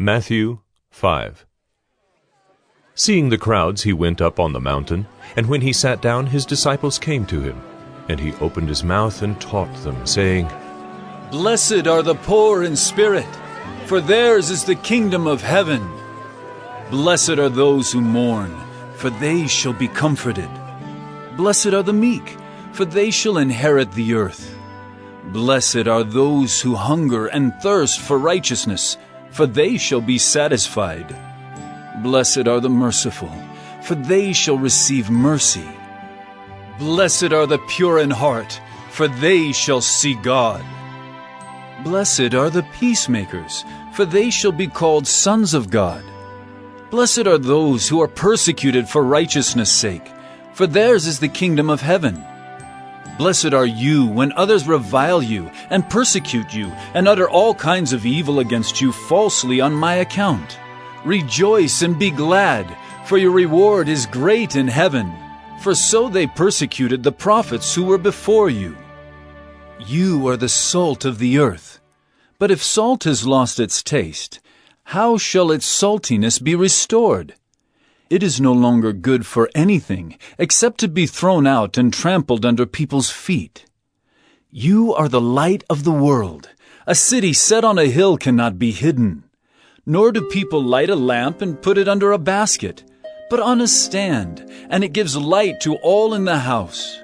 Matthew 5. Seeing the crowds, he went up on the mountain, and when he sat down, his disciples came to him. And he opened his mouth and taught them, saying, Blessed are the poor in spirit, for theirs is the kingdom of heaven. Blessed are those who mourn, for they shall be comforted. Blessed are the meek, for they shall inherit the earth. Blessed are those who hunger and thirst for righteousness, for they shall be satisfied. Blessed are the merciful, for they shall receive mercy. Blessed are the pure in heart, for they shall see God. Blessed are the peacemakers, for they shall be called sons of God. Blessed are those who are persecuted for righteousness' sake, for theirs is the kingdom of heaven. Blessed are you when others revile you and persecute you and utter all kinds of evil against you falsely on my account. Rejoice and be glad, for your reward is great in heaven. For so they persecuted the prophets who were before you. You are the salt of the earth. But if salt has lost its taste, how shall its saltiness be restored? It is no longer good for anything except to be thrown out and trampled under people's feet. You are the light of the world. A city set on a hill cannot be hidden. Nor do people light a lamp and put it under a basket, but on a stand, and it gives light to all in the house.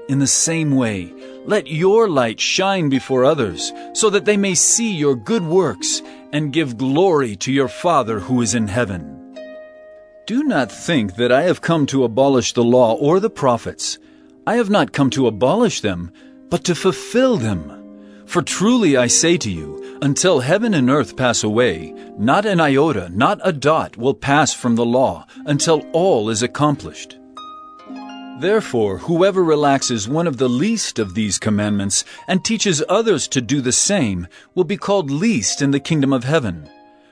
In the same way, let your light shine before others, so that they may see your good works and give glory to your Father who is in heaven. Do not think that I have come to abolish the law or the prophets. I have not come to abolish them, but to fulfill them. For truly I say to you, until heaven and earth pass away, not an iota, not a dot will pass from the law, until all is accomplished. Therefore, whoever relaxes one of the least of these commandments and teaches others to do the same will be called least in the kingdom of heaven.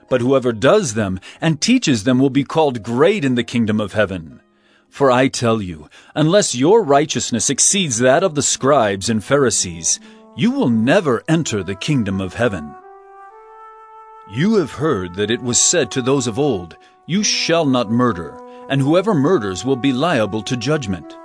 But whoever does them and teaches them will be called great in the kingdom of heaven. For I tell you, unless your righteousness exceeds that of the scribes and Pharisees, you will never enter the kingdom of heaven. You have heard that it was said to those of old, You shall not murder, and whoever murders will be liable to judgment.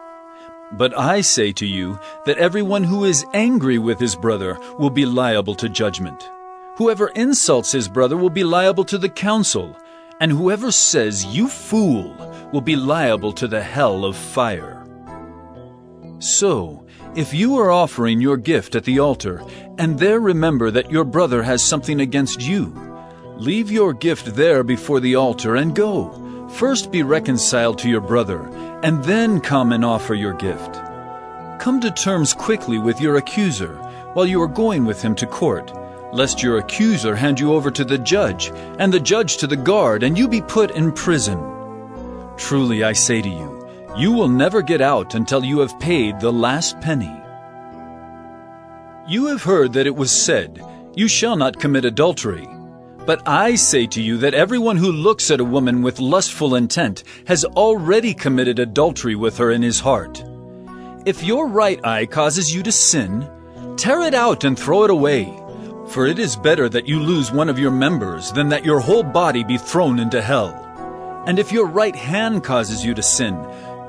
But I say to you that everyone who is angry with his brother will be liable to judgment. Whoever insults his brother will be liable to the council, and whoever says, You fool, will be liable to the hell of fire. So, if you are offering your gift at the altar, and there remember that your brother has something against you, leave your gift there before the altar and go. First be reconciled to your brother, and then come and offer your gift. Come to terms quickly with your accuser while you are going with him to court, lest your accuser hand you over to the judge, and the judge to the guard, and you be put in prison. Truly I say to you, you will never get out until you have paid the last penny. You have heard that it was said, You shall not commit adultery. But I say to you that everyone who looks at a woman with lustful intent has already committed adultery with her in his heart. If your right eye causes you to sin, tear it out and throw it away. For it is better that you lose one of your members than that your whole body be thrown into hell. And if your right hand causes you to sin,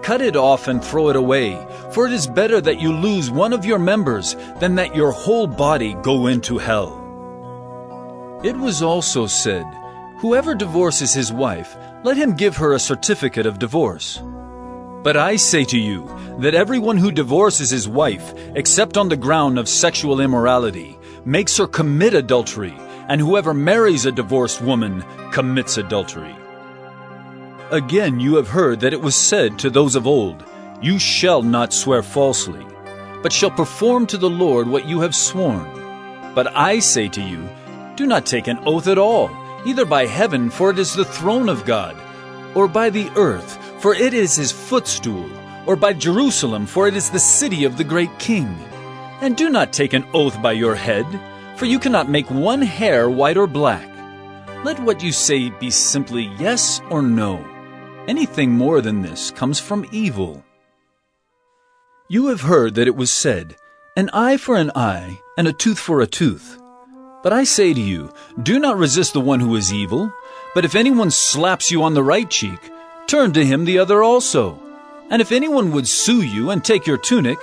cut it off and throw it away. For it is better that you lose one of your members than that your whole body go into hell. It was also said, Whoever divorces his wife, let him give her a certificate of divorce. But I say to you that everyone who divorces his wife, except on the ground of sexual immorality, makes her commit adultery, and whoever marries a divorced woman commits adultery. Again you have heard that it was said to those of old, You shall not swear falsely, but shall perform to the Lord what you have sworn. But I say to you, Do not take an oath at all, either by heaven, for it is the throne of God, or by the earth, for it is his footstool, or by Jerusalem, for it is the city of the great king. And do not take an oath by your head, for you cannot make one hair white or black. Let what you say be simply yes or no. Anything more than this comes from evil. You have heard that it was said, An eye for an eye, and a tooth for a tooth. But I say to you, do not resist the one who is evil, but if anyone slaps you on the right cheek, turn to him the other also. And if anyone would sue you and take your tunic,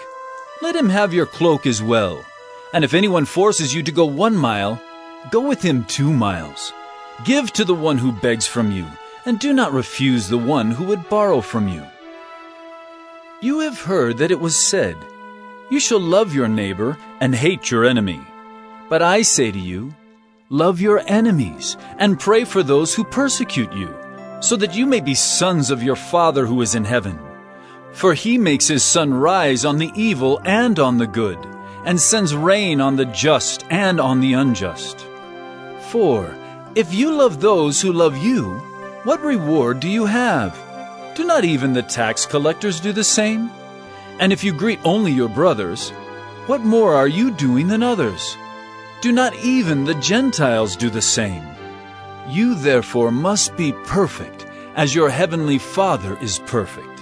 let him have your cloak as well. And if anyone forces you to go 1 mile, go with him 2 miles. Give to the one who begs from you, and do not refuse the one who would borrow from you. You have heard that it was said, you shall love your neighbor and hate your enemy. But I say to you, love your enemies and pray for those who persecute you, so that you may be sons of your Father who is in heaven. For he makes his sun rise on the evil and on the good, and sends rain on the just and on the unjust. For if you love those who love you, what reward do you have? Do not even the tax collectors do the same? And if you greet only your brothers, what more are you doing than others? Do not even the Gentiles do the same? You therefore must be perfect, as your heavenly Father is perfect.